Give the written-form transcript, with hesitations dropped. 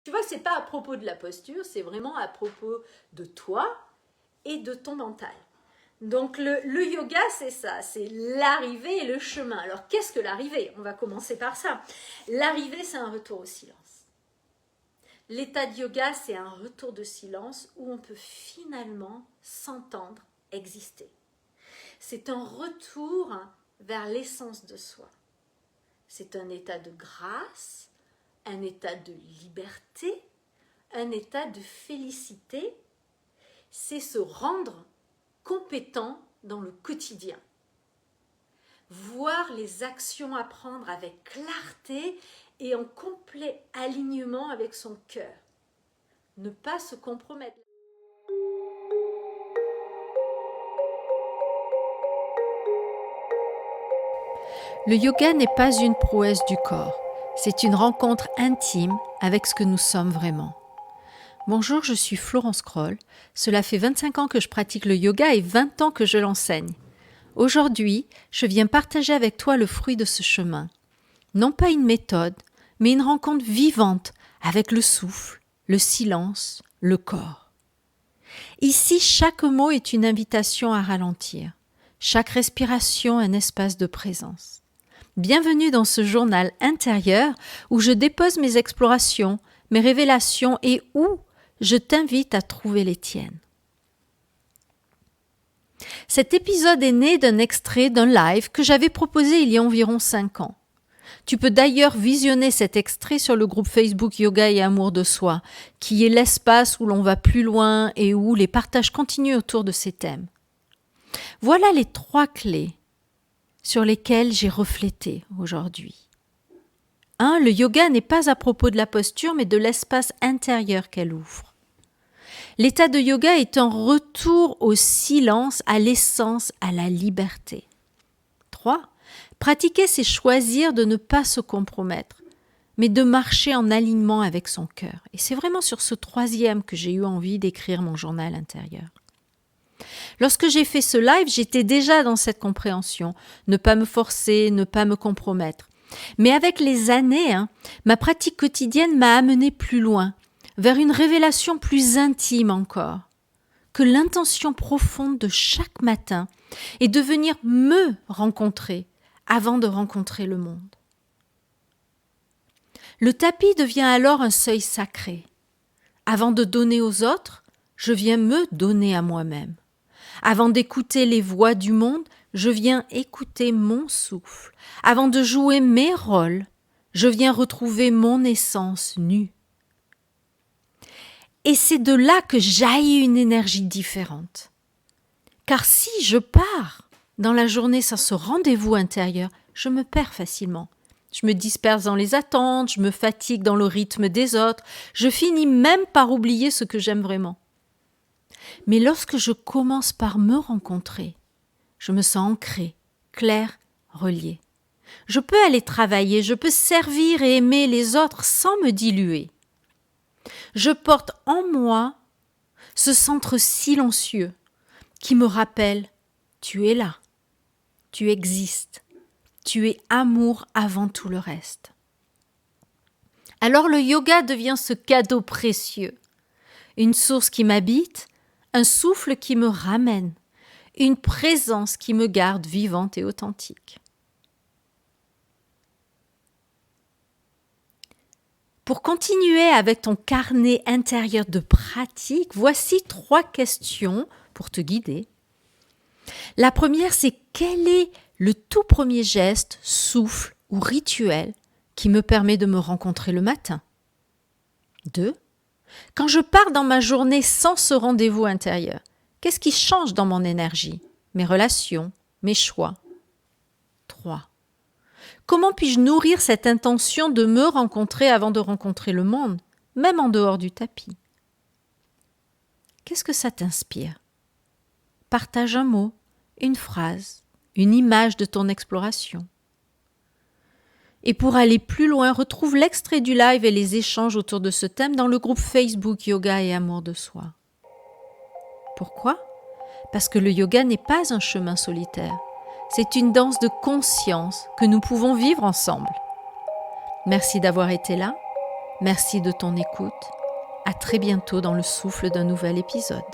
Tu vois, c'est pas à propos de la posture, c'est vraiment à propos de toi et de ton mental. Donc le yoga, c'est ça, c'est l'arrivée et le chemin. Alors qu'est-ce que l'arrivée? On va commencer par ça. L'arrivée, c'est un retour au silence. L'état de yoga, c'est un retour de silence où on peut finalement s'entendre, exister. C'est un retour vers l'essence de soi. C'est un état de grâce, un état de liberté, un état de félicité. C'est se rendre compétent dans le quotidien. Voir les actions à prendre avec clarté et en complet alignement avec son cœur. Ne pas se compromettre. Le yoga n'est pas une prouesse du corps, c'est une rencontre intime avec ce que nous sommes vraiment. Bonjour, je suis Florence Kroll. Cela fait 25 ans que je pratique le yoga et 20 ans que je l'enseigne. Aujourd'hui, je viens partager avec toi le fruit de ce chemin. Non pas une méthode, mais une rencontre vivante avec le souffle, le silence, le corps. Ici, chaque mot est une invitation à ralentir, chaque respiration un espace de présence. Bienvenue dans ce journal intérieur où je dépose mes explorations, mes révélations et où je t'invite à trouver les tiennes. Cet épisode est né d'un extrait d'un live que j'avais proposé il y a environ 5 ans. Tu peux d'ailleurs visionner cet extrait sur le groupe Facebook Yoga et Amour de Soi, qui est l'espace où l'on va plus loin et où les partages continuent autour de ces thèmes. Voilà les 3 clés sur lesquelles j'ai reflété aujourd'hui. 1. Le yoga n'est pas à propos de la posture, mais de l'espace intérieur qu'elle ouvre. L'état de yoga est un retour au silence, à l'essence, à la liberté. 3. Pratiquer, c'est choisir de ne pas se compromettre, mais de marcher en alignement avec son cœur. Et c'est vraiment sur ce 3e que j'ai eu envie d'écrire mon journal intérieur. Lorsque j'ai fait ce live, j'étais déjà dans cette compréhension, ne pas me forcer, ne pas me compromettre. Mais avec les années, ma pratique quotidienne m'a amené plus loin, vers une révélation plus intime encore, que l'intention profonde de chaque matin est de venir me rencontrer avant de rencontrer le monde. Le tapis devient alors un seuil sacré. Avant de donner aux autres, je viens me donner à moi-même. Avant d'écouter les voix du monde, je viens écouter mon souffle. Avant de jouer mes rôles, je viens retrouver mon essence nue. Et c'est de là que jaillit une énergie différente. Car si je pars dans la journée sans ce rendez-vous intérieur, je me perds facilement. Je me disperse dans les attentes, je me fatigue dans le rythme des autres, je finis même par oublier ce que j'aime vraiment. Mais lorsque je commence par me rencontrer, je me sens ancrée, claire, reliée. Je peux aller travailler, je peux servir et aimer les autres sans me diluer. Je porte en moi ce centre silencieux qui me rappelle « tu es là, tu existes, tu es amour avant tout le reste ». Alors le yoga devient ce cadeau précieux, une source qui m'habite, un souffle qui me ramène, une présence qui me garde vivante et authentique. Pour continuer avec ton carnet intérieur de pratique, voici 3 questions pour te guider. La première, c'est quel est le tout premier geste, souffle ou rituel qui me permet de me rencontrer le matin? 2. Quand je pars dans ma journée sans ce rendez-vous intérieur, qu'est-ce qui change dans mon énergie, mes relations, mes choix? 3. Comment puis-je nourrir cette intention de me rencontrer avant de rencontrer le monde, même en dehors du tapis? Qu'est-ce que ça t'inspire? Partage un mot, une phrase, une image de ton exploration. Et pour aller plus loin, retrouve l'extrait du live et les échanges autour de ce thème dans le groupe Facebook Yoga et Amour de Soi. Pourquoi? Parce que le yoga n'est pas un chemin solitaire. C'est une danse de conscience que nous pouvons vivre ensemble. Merci d'avoir été là. Merci de ton écoute. À très bientôt dans le souffle d'un nouvel épisode.